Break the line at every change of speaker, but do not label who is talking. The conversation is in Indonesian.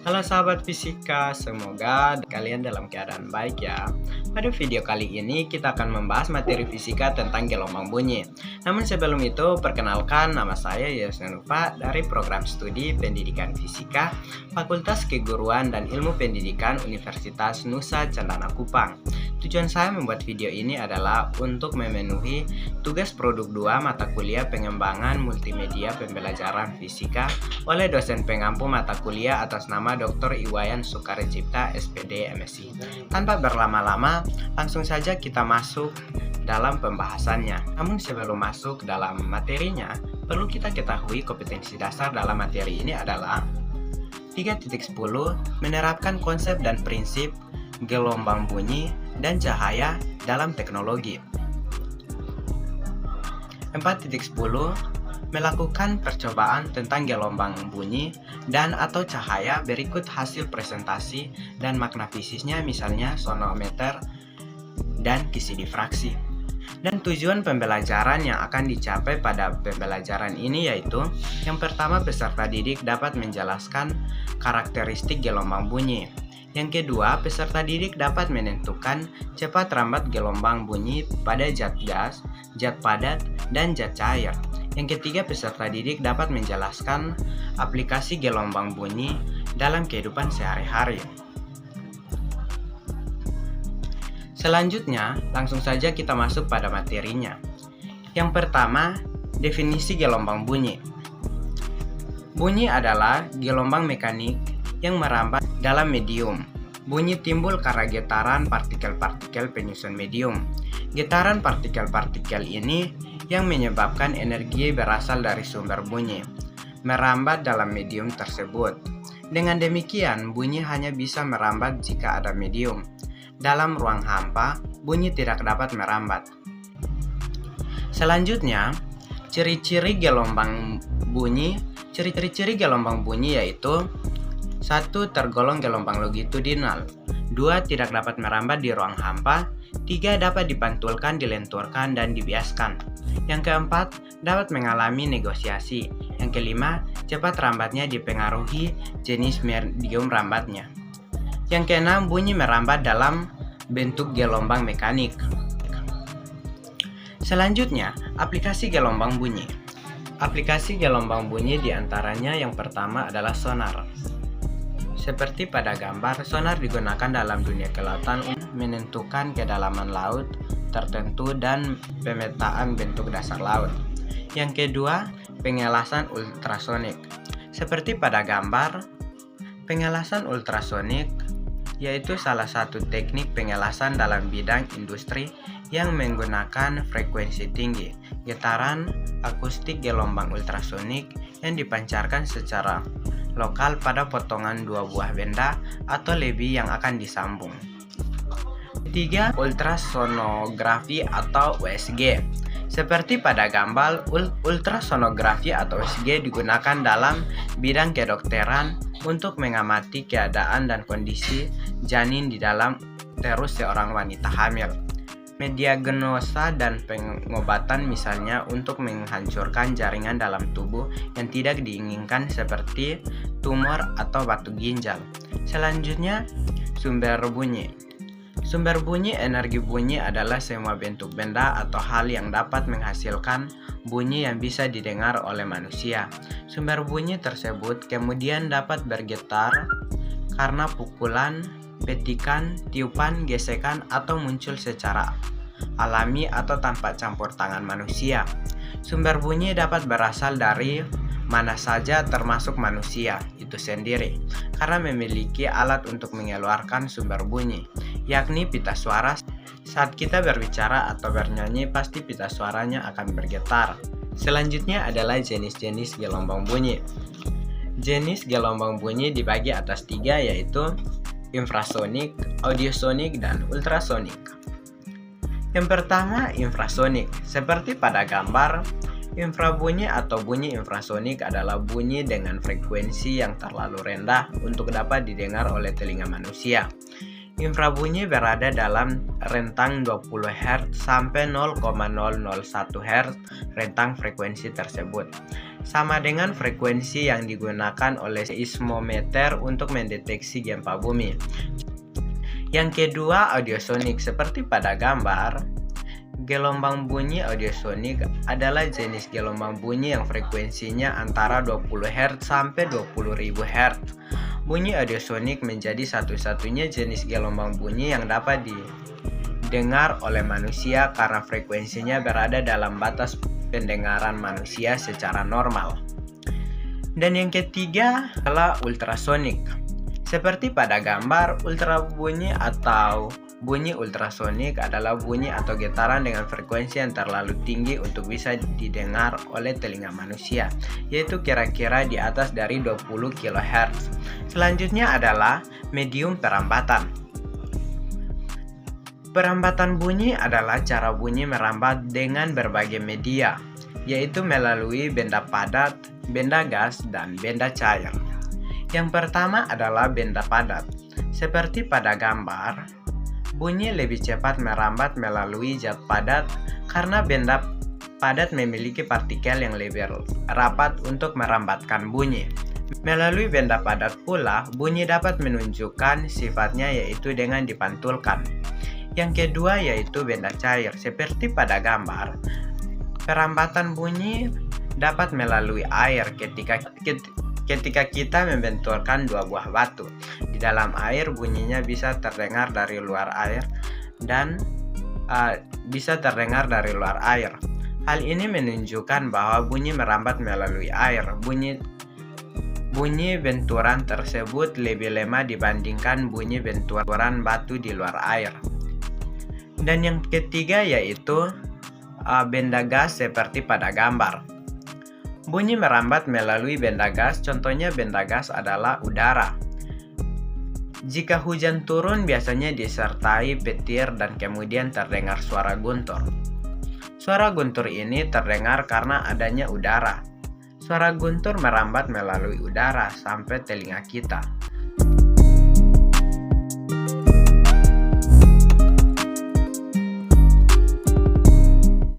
Halo sahabat fisika, semoga kalian dalam keadaan baik ya. Pada video kali ini kita akan membahas materi fisika tentang gelombang bunyi. Namun sebelum itu, perkenalkan nama saya Yosnenufa dari program studi Pendidikan Fisika, Fakultas Keguruan dan Ilmu Pendidikan Universitas Nusa Cendana Kupang. Tujuan saya membuat video ini adalah untuk memenuhi tugas produk 2 mata kuliah pengembangan multimedia pembelajaran fisika oleh dosen pengampu mata kuliah atas nama Dr. Iwayan Sukarecipta, SPD, MSI. Tanpa berlama-lama, langsung saja kita masuk dalam pembahasannya. Namun sebelum masuk dalam materinya, perlu kita ketahui kompetensi dasar dalam materi ini adalah 3.10 menerapkan konsep dan prinsip gelombang bunyi dan cahaya dalam teknologi. 4.10 melakukan percobaan tentang gelombang bunyi dan atau cahaya berikut hasil presentasi dan makna fisiknya, misalnya sonometer dan kisi difraksi. Dan tujuan pembelajaran yang akan dicapai pada pembelajaran ini yaitu yang pertama, peserta didik dapat menjelaskan karakteristik gelombang bunyi. Yang kedua, peserta didik dapat menentukan cepat lambat gelombang bunyi pada zat gas, zat padat, dan zat cair. Yang ketiga, peserta didik dapat menjelaskan aplikasi gelombang bunyi dalam kehidupan sehari-hari. Selanjutnya, langsung saja kita masuk pada materinya. Yang pertama, definisi gelombang bunyi. Bunyi adalah gelombang mekanik yang merambat dalam medium. Bunyi timbul karena getaran partikel-partikel penyusun medium. Getaran partikel-partikel ini yang menyebabkan energi berasal dari sumber bunyi merambat dalam medium tersebut. Dengan demikian, bunyi hanya bisa merambat jika ada medium. Dalam ruang hampa, bunyi tidak dapat merambat. Selanjutnya, ciri-ciri gelombang bunyi. Ciri-ciri gelombang bunyi yaitu 1. Tergolong gelombang longitudinal. 2. Tidak dapat merambat di ruang hampa. 3. Dapat dipantulkan, dilenturkan, dan dibiaskan. Yang keempat, dapat mengalami negosiasi. Yang kelima, cepat rambatnya dipengaruhi jenis medium rambatnya. Yang keenam, bunyi merambat dalam bentuk gelombang mekanik. Selanjutnya, aplikasi gelombang bunyi. Aplikasi gelombang bunyi diantaranya yang pertama adalah sonar. Seperti pada gambar, sonar digunakan dalam dunia kelautan untuk menentukan kedalaman laut tertentu dan pemetaan bentuk dasar laut. Yang kedua, pengelasan ultrasonik. Seperti pada gambar, pengelasan ultrasonik yaitu salah satu teknik pengelasan dalam bidang industri yang menggunakan frekuensi tinggi, getaran akustik gelombang ultrasonik yang dipancarkan secara lokal pada potongan 2 buah benda atau lebih yang akan disambung. Ketiga, ultrasonografi atau USG. Seperti pada gambar, ultrasonografi atau USG digunakan dalam bidang kedokteran untuk mengamati keadaan dan kondisi janin di dalam uterus seorang wanita hamil. Mendiagnosa dan pengobatan, misalnya untuk menghancurkan jaringan dalam tubuh yang tidak diinginkan seperti tumor atau batu ginjal. Selanjutnya, sumber bunyi. Sumber bunyi, energi bunyi adalah semua bentuk benda atau hal yang dapat menghasilkan bunyi yang bisa didengar oleh manusia. Sumber bunyi tersebut kemudian dapat bergetar karena pukulan, petikan, tiupan, gesekan, atau muncul secara alami atau tanpa campur tangan manusia. Sumber bunyi dapat berasal dari mana saja termasuk manusia itu sendiri, karena memiliki alat untuk mengeluarkan sumber bunyi, yakni pita suara. Saat kita berbicara atau bernyanyi, pasti pita suaranya akan bergetar. Selanjutnya adalah jenis-jenis gelombang bunyi. Jenis gelombang bunyi dibagi atas 3, yaitu infrasonik, audiosonik, dan ultrasonik. Yang pertama, infrasonik. Seperti pada gambar, infrabunyi atau bunyi infrasonik adalah bunyi dengan frekuensi yang terlalu rendah untuk dapat didengar oleh telinga manusia. Infrabunyi berada dalam rentang 20 Hz sampai 0,001 Hz rentang frekuensi tersebut. sama dengan frekuensi yang digunakan oleh seismometer untuk mendeteksi gempa bumi. Yang kedua, audiosonik. Seperti pada gambar, gelombang bunyi audiosonik adalah jenis gelombang bunyi yang frekuensinya antara 20 Hz sampai 20.000 Hz. Bunyi audiosonik menjadi satu-satunya jenis gelombang bunyi yang dapat didengar oleh manusia karena frekuensinya berada dalam batas pendengaran manusia secara normal. Dan yang ketiga adalah ultrasonik. Seperti pada gambar, ultrabunyi atau bunyi ultrasonik adalah bunyi atau getaran dengan frekuensi yang terlalu tinggi untuk bisa didengar oleh telinga manusia, yaitu kira-kira di atas dari 20 kHz. Selanjutnya adalah medium perambatan. Perambatan bunyi adalah cara bunyi merambat dengan berbagai media, yaitu melalui benda padat, benda gas, dan benda cair. Yang pertama adalah benda padat. Seperti pada gambar, bunyi lebih cepat merambat melalui zat padat karena benda padat memiliki partikel yang lebih rapat untuk merambatkan bunyi. Melalui benda padat pula, bunyi dapat menunjukkan sifatnya yaitu dengan dipantulkan. Yang kedua yaitu benda cair. Seperti pada gambar, perambatan bunyi dapat melalui air ketika kita membenturkan dua buah batu. Di dalam air bunyinya bisa terdengar dari luar air dan bisa terdengar dari luar air. Hal ini menunjukkan bahwa bunyi merambat melalui air. Bunyi benturan tersebut lebih lemah dibandingkan bunyi benturan batu di luar air. Dan yang ketiga yaitu benda gas seperti pada gambar. Bunyi merambat melalui benda gas, contohnya benda gas adalah udara. Jika hujan turun biasanya disertai petir dan kemudian terdengar suara guntur. Suara guntur ini terdengar karena adanya udara. Suara guntur merambat melalui udara sampai telinga kita.